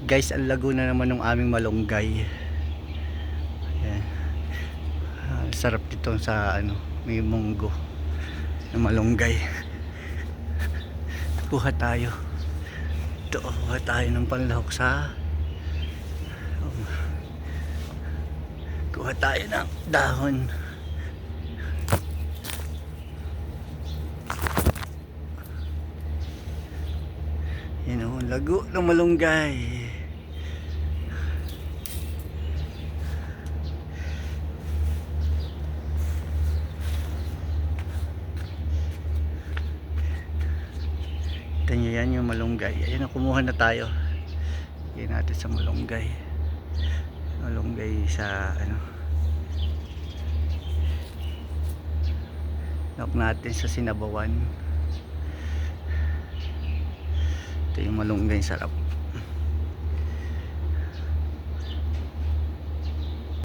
Guys, ang lago na naman ng aming malunggay. Ayan. Sarap dito sa ano, may munggo na malunggay. Kuha tayo. Ito, kuha tayo ng panlahok sa kuha tayo ng dahon. Yan o, lago ng malunggay. Kita nyo yan yung malunggay. Ayan, kumuha na tayo. Yan natin sa malunggay. Malunggay sa ano, lock natin sa sinabawan. Ito yung malunggay, sarap.